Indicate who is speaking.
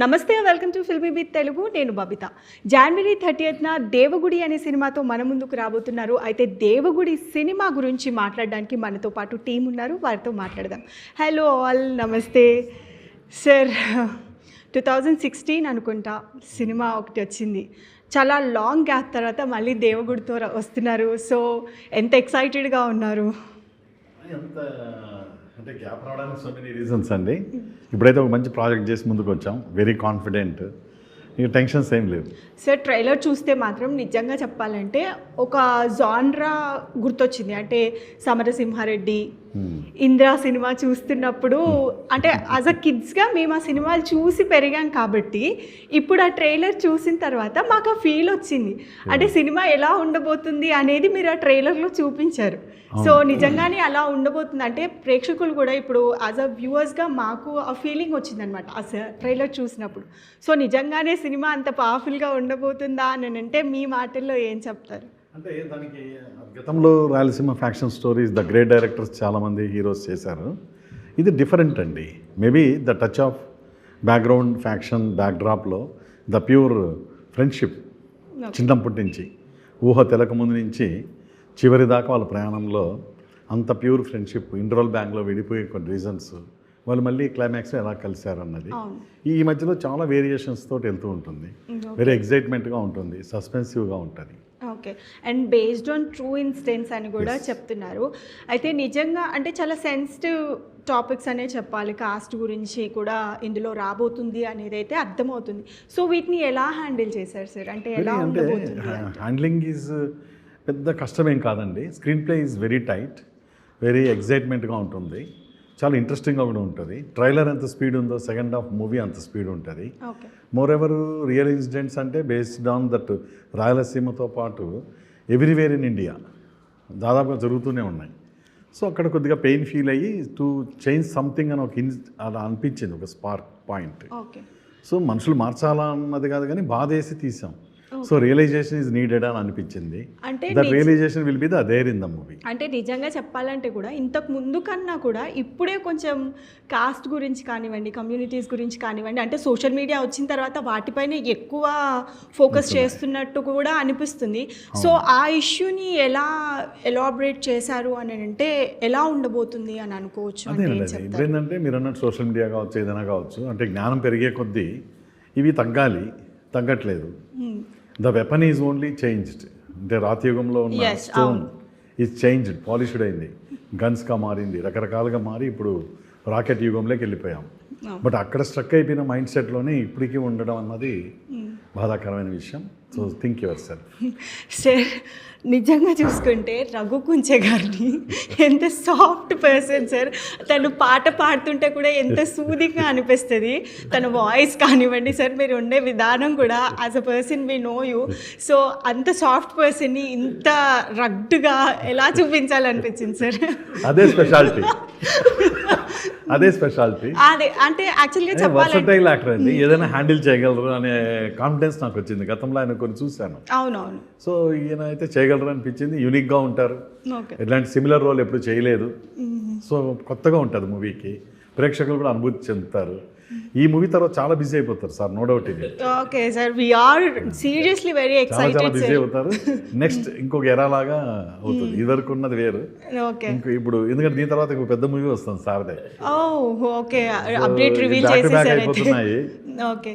Speaker 1: నమస్తే welcome to filmy with Telugu. నేను బబిత. జనవరి 30న దేవగుడి అనే సినిమాతో మన ముందుకు రాబోతున్నారు. అయితే దేవగుడి సినిమా గురించి మాట్లాడడానికి మనతో పాటు టీం ఉన్నారు, వారితో మాట్లాడదాం. హలో ఆల్, నమస్తే సార్. 2016 అనుకుంటా సినిమా ఒకటి వచ్చింది. చాలా లాంగ్ గ్యాప్ తర్వాత మళ్ళీ దేవగుడితో వస్తున్నారు. సో ఎంత ఎక్సైటెడ్గా ఉన్నారు?
Speaker 2: అంటే గ్యాప్ రావడానికి సో మెనీ రీజన్స్ అండి. ఇప్పుడైతే ఒక మంచి ప్రాజెక్ట్ చేసి ముందుకు వచ్చాం, వెరీ కాన్ఫిడెంట్, ఇక టెన్షన్స్ ఏం లేదు.
Speaker 1: సార్ ట్రైలర్ చూస్తే మాత్రం నిజంగా చెప్పాలంటే ఒక జాన్రా గుర్తొచ్చింది. అంటే సమరసింహారెడ్డి, ఇంద్రా సినిమా చూస్తున్నప్పుడు అంటే యాజ్ అ కిడ్స్గా మేము ఆ సినిమాలు చూసి పెరిగాం కాబట్టి ఇప్పుడు ఆ ట్రైలర్ చూసిన తర్వాత మాకు ఆ ఫీల్ వచ్చింది. అంటే సినిమా ఎలా ఉండబోతుంది అనేది మీరు ఆ ట్రైలర్లో చూపించారు. సో నిజంగానే అలా ఉండబోతుంది అంటే ప్రేక్షకులు కూడా ఇప్పుడు యాజ్ అ వ్యూవర్స్గా మాకు ఆ ఫీలింగ్ వచ్చిందనమాట ఆ ట్రైలర్ చూసినప్పుడు. సో నిజంగానే సినిమా అంత పవర్ఫుల్గా ఉండబోతుందా అని అంటే మీ మాటల్లో ఏం చెప్తారు?
Speaker 2: అంటే దానికి గతంలో Rayalaseema faction stories the great directors చాలామంది హీరోస్ చేశారు. ఇది డిఫరెంట్ అండి. Maybe the touch of background faction బ్యాక్డ్రాప్లో ద ప్యూర్ ఫ్రెండ్షిప్ చిన్నప్పటి నుంచి ఊహ తెలకముందు నుంచి చివరి దాకా వాళ్ళ ప్రయాణంలో అంత ప్యూర్ ఫ్రెండ్షిప్, ఇంటర్వల్ బ్యాంక్లో విడిపోయే కొన్ని రీజన్స్, వాళ్ళు మళ్ళీ క్లైమాక్స్లో ఎలా కలిశారు అన్నది ఈ మధ్యలో చాలా వేరియేషన్స్ తోటి వెళ్తూ ఉంటుంది. వెరీ ఎగ్జైట్మెంట్గా ఉంటుంది, సస్పెన్సివ్గా ఉంటుంది.
Speaker 1: Okay. And based on true incidents అని కూడా చెప్తున్నారు. అయితే నిజంగా అంటే చాలా సెన్సిటివ్ టాపిక్స్ అనే చెప్పాలి. కాస్ట్ గురించి కూడా ఇందులో రాబోతుంది అనేది అయితే అర్థమవుతుంది. సో వీటిని ఎలా హ్యాండిల్ చేశారు సార్? అంటే ఎలా ఉండబోతుంది?
Speaker 2: హ్యాండ్లింగ్ ఈజ్ పెద్ద కష్టమేం కాదండి. Screenplay is very tight, very ఎగ్జైట్మెంట్గా ఉంటుంది, చాలా ఇంట్రెస్టింగ్గా కూడా ఉంటుంది. ట్రైలర్ ఎంత స్పీడ్ ఉందో సెకండ్ హాఫ్ మూవీ అంత స్పీడ్ ఉంటుంది. మోర్ ఎవర్ రియల్ ఇన్సిడెంట్స్ అంటే బేస్డ్ ఆన్ దట్ రాయలసీమతో పాటు ఎవ్రీవేర్ ఇన్ ఇండియా దాదాపుగా జరుగుతూనే ఉన్నాయి. సో అక్కడ కొద్దిగా పెయిన్ ఫీల్ అయ్యి టు చేంజ్ సంథింగ్ అని ఒక అలా అనిపించింది, ఒక స్పార్క్ పాయింట్. సో మనుషులు మార్చాలా అన్నది కాదు కానీ బాధ వేసి తీసాం. సో రియలైజేషన్ ఈజ్ నీడెడ్ అని అనిపించింది. That realization will be the there in the movie.
Speaker 1: అంటే నిజంగా చెప్పాలంటే కూడా ఇంతకు ముందు కన్నా కూడా ఇప్పుడే కొంచెం కాస్ట్ గురించి కానివ్వండి, కమ్యూనిటీస్ గురించి కానివ్వండి, అంటే సోషల్ మీడియా వచ్చిన తర్వాత వాటిపైన ఎక్కువ ఫోకస్ చేస్తున్నట్టు కూడా అనిపిస్తుంది. సో ఆ ఇష్యూని ఎలా ఎలాబరేట్ చేశారు అని అంటే ఎలా ఉండబోతుంది అని అనుకోవచ్చు?
Speaker 2: ఇప్పుడు ఏంటంటే మీరు అన్నట్టు సోషల్ మీడియా కావచ్చు, ఏదైనా కావచ్చు, అంటే జ్ఞానం పెరిగే కొద్దీ ఇవి తగ్గాలి, తగ్గట్లేదు. The weapon is only changed. అంటే రాతియుగంలో ఉన్న స్టోన్ ఈజ్ చేంజ్డ్, పాలిష్డ్ అయింది, గన్స్గా మారింది, రకరకాలుగా మారి ఇప్పుడు రాకెట్ యుగంలోకి వెళ్ళిపోయాం. బట్ అక్కడ స్ట్రక్ అయిపోయిన మైండ్ సెట్లోనే ఇప్పటికీ ఉండడం అన్నది బాధాకరమైన విషయం. So think your self.
Speaker 1: Sir నిజంగా చూసుకుంటే రఘు కుంచే గారిని ఎంత సాఫ్ట్ పర్సన్ సార్. తను పాట పాడుతుంటే కూడా ఎంత సూదింగ్గా అనిపిస్తుంది. తన వాయిస్ కానివ్వండి సార్, మీరు ఉండే విధానం కూడా as a person we know you. So అంత సాఫ్ట్ పర్సన్ని ఇంత రగ్డ్గా ఎలా చూపించాలనిపించింది సార్?
Speaker 2: అదే స్పెషాలిటీ, అదే స్పెషాలిటీ.
Speaker 1: అదే అంటే యాక్చువల్గా చెప్పాలంటే
Speaker 2: వర్సటైల్ యాక్టర్ అండి, ఏదైనా హ్యాండిల్ చేయగలరు అనే కాన్ఫిడెన్స్ నాకు వచ్చింది. గతంలో ఆయన కొన్ని చూశాను.
Speaker 1: అవునవును.
Speaker 2: సో ఈయన అయితే చేయగలరు అనిపించింది. యూనిక్గా ఉంటారు, ఇట్లాంటి సిమిలర్ రోల్ ఎప్పుడు చేయలేదు. సో కొత్తగా ఉంటుంది మూవీకి, ప్రేక్షకులు కూడా అనుభూతి చెందుతారు. ఈ మూవీ తర్వాత చాలా బిజీ అయిపోతారు సార్, నో డౌట్ ఇది.
Speaker 1: Okay sir, we are seriously very excited.
Speaker 2: చాలా బిజీ అవుతారు. నెక్స్ట్ ఇంకొక ఎరా లాగా అవుతుంది. ఇదివరకు ఉన్నది వేరు. ఇంకో ఇప్పుడు ఎందుకంటే దీని తర్వాత ఇంకో పెద్ద మూవీ వస్తుంది సార్దే.
Speaker 1: ఓకే, అప్డేట్ రివీల్ చేసేసారు.
Speaker 2: అయిపోతున్నాయి.
Speaker 1: ఓకే.